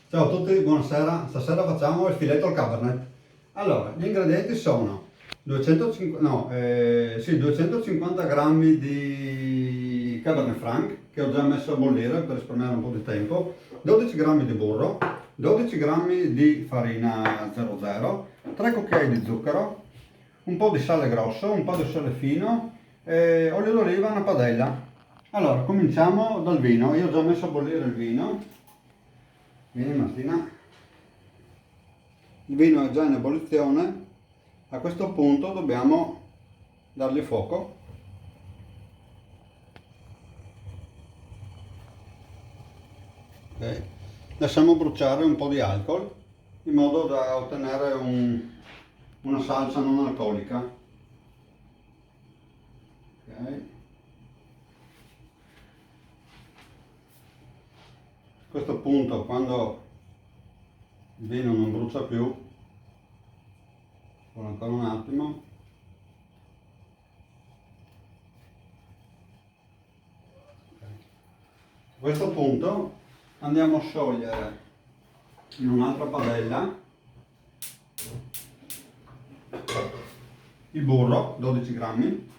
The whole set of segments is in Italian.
Ciao a tutti, buonasera. Stasera facciamo il filetto al Cabernet. Allora, gli ingredienti sono 250 grammi di Cabernet Franc che ho già messo a bollire per risparmiare un po' di tempo, 12 grammi di burro, 12 grammi di farina 00, 3 cucchiai di zucchero, un po' di sale grosso, un po' di sale fino, olio d'oliva, una padella. Allora, cominciamo dal vino. Io ho già messo a bollire il vino. Vieni Martina. Il vino è già in ebollizione. A questo punto dobbiamo dargli fuoco. Ok. Lasciamo bruciare un po' di alcol in modo da ottenere una salsa non alcolica. Ok. A questo punto, quando il vino non brucia più, ancora un attimo, a questo punto andiamo a sciogliere in un'altra padella il burro, 12 grammi,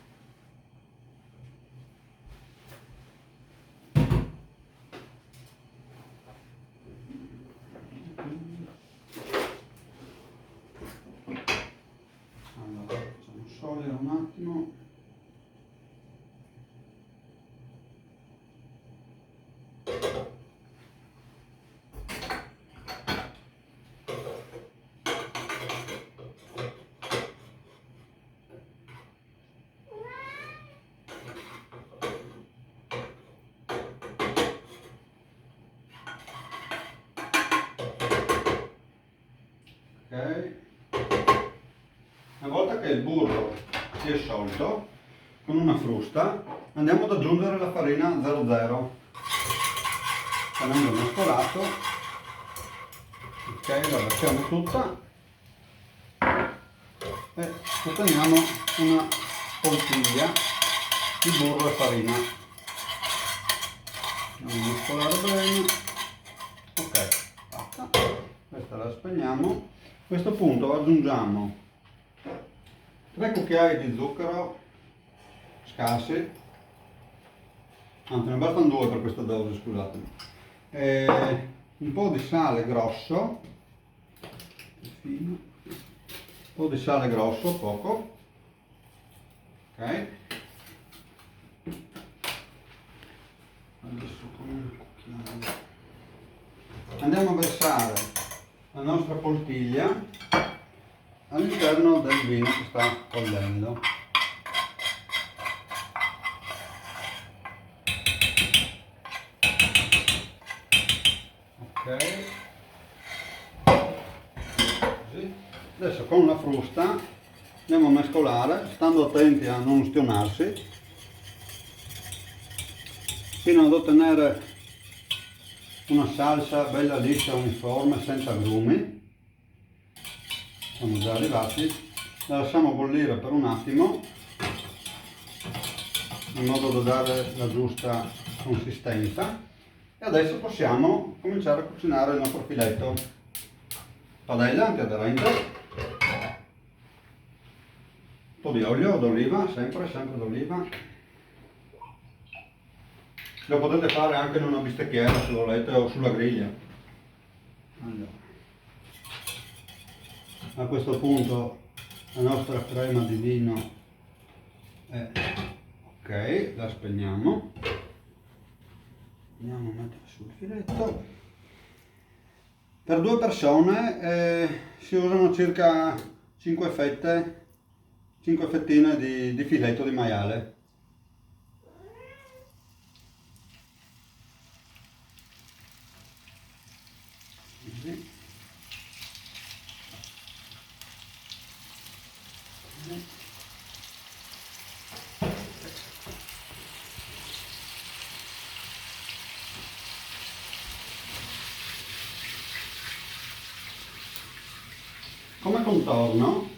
sciogliere un attimo. Ok. Una volta che il burro si è sciolto, con una frusta andiamo ad aggiungere la farina 00. Tenendo mescolato, ok, la versiamo tutta e otteniamo una poltiglia di burro e farina. Andiamo a mescolare bene. Ok, fatta. Questa la spegniamo. A questo punto aggiungiamo 3 cucchiai di zucchero scarsi, anzi ne bastano 2 per questa dose, scusatemi, un po' di sale grosso, un po' di sale grosso, poco, ok, adesso con un cucchiaio andiamo a versare la nostra poltiglia all'interno del vino che sta bollendo. Ok, così. Adesso con la frusta andiamo a mescolare, stando attenti a non ustionarsi, fino ad ottenere una salsa bella liscia, uniforme, senza agrumi. Siamo già arrivati, la lasciamo bollire per un attimo in modo da dare la giusta consistenza e adesso possiamo cominciare a cucinare il nostro filetto. Padella antiaderente, un po' di olio d'oliva, sempre d'oliva. Lo potete fare anche in una bistecchiera se volete o sulla griglia. Allora. A questo punto la nostra crema di vino è ok, la spegniamo, andiamo a mettere sul filetto. Per 2 persone si usano circa 5 fettine di filetto di maiale. Così. Come contorno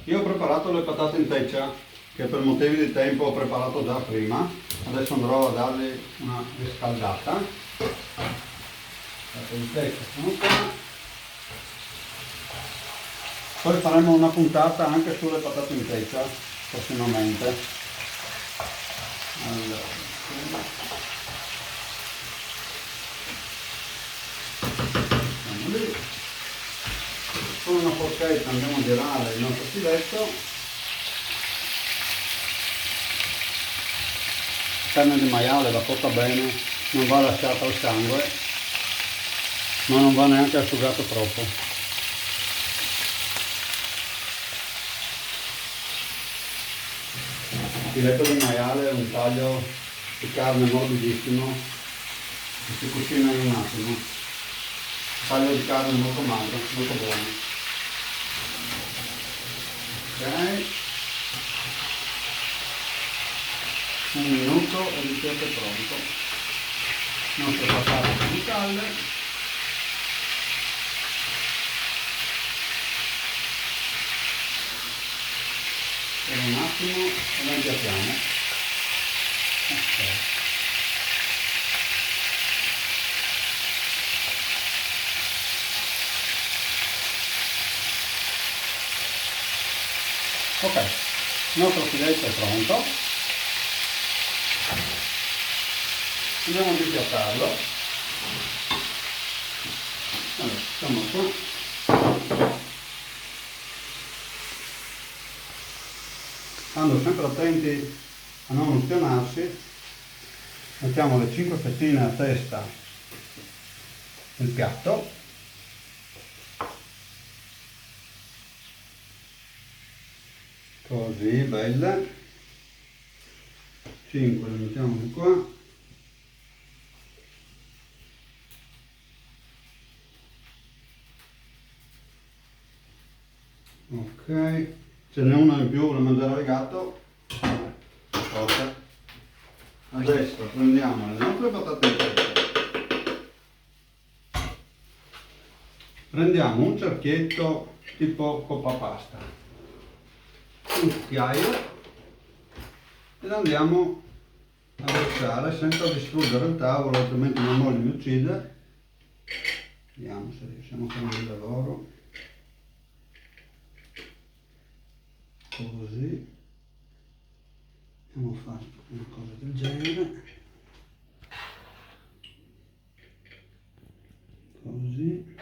io ho preparato le patate in teccia che per motivi di tempo ho preparato già prima. Adesso andrò a dargli una riscaldata. sono qua. Poi faremo una puntata anche sulle patate in freccia prossimamente. Allora, lì. Con una forchetta andiamo a girare il nostro filetto. Carne di maiale va cotta bene, non va lasciata al sangue, ma non va neanche asciugato troppo. Il filetto di maiale è un taglio di carne morbidissimo che si cucina in un attimo. Un taglio di carne molto magro, molto buono. Ok. Un minuto e il piatto è pronto. Il nostro passato di calde. Per un attimo e lo impiattiamo. Ok. Ok, il nostro filetto è pronto. Andiamo ad impiattarlo. Allora, siamo qua. Stando sempre attenti a non ustionarsi, mettiamo le 5 fettine a testa nel piatto. Così, belle. 5 le mettiamo di qua. Ok, ce n'è una in più, la mangerà il gatto. Ok. Adesso prendiamo le nostre patate in freccia. Prendiamo un cerchietto tipo coppa pasta, un cucchiaio, ed andiamo a versare senza distruggere il tavolo, altrimenti mia moglie mi uccide. Vediamo se riusciamo a fare il lavoro. Così. Andiamo a fare una cosa del genere. Così.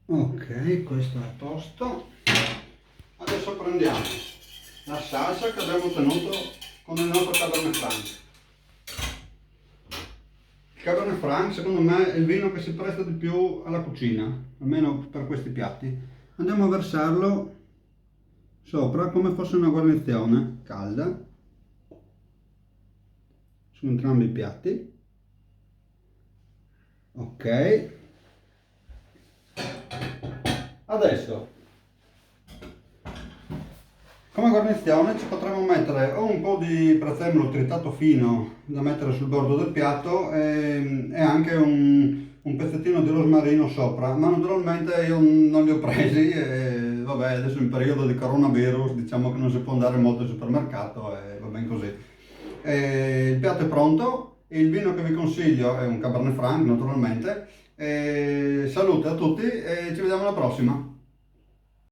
Ok, questo è a posto. Adesso prendiamo la salsa che abbiamo ottenuto con il nostro Cabernet Franc. Il Cabernet Franc secondo me è il vino che si presta di più alla cucina, almeno per questi piatti. Andiamo a versarlo sopra come fosse una guarnizione calda su entrambi i piatti. Ok. Adesso come guarnizione ci potremmo mettere o un po' di prezzemolo tritato fino da mettere sul bordo del piatto e anche un pezzettino di rosmarino sopra, ma naturalmente io non li ho presi e vabbè, adesso in periodo di coronavirus diciamo che non si può andare molto al supermercato e va bene così. Il piatto è pronto, il vino che vi consiglio è un Cabernet Franc naturalmente. Salute a tutti e ci vediamo alla prossima!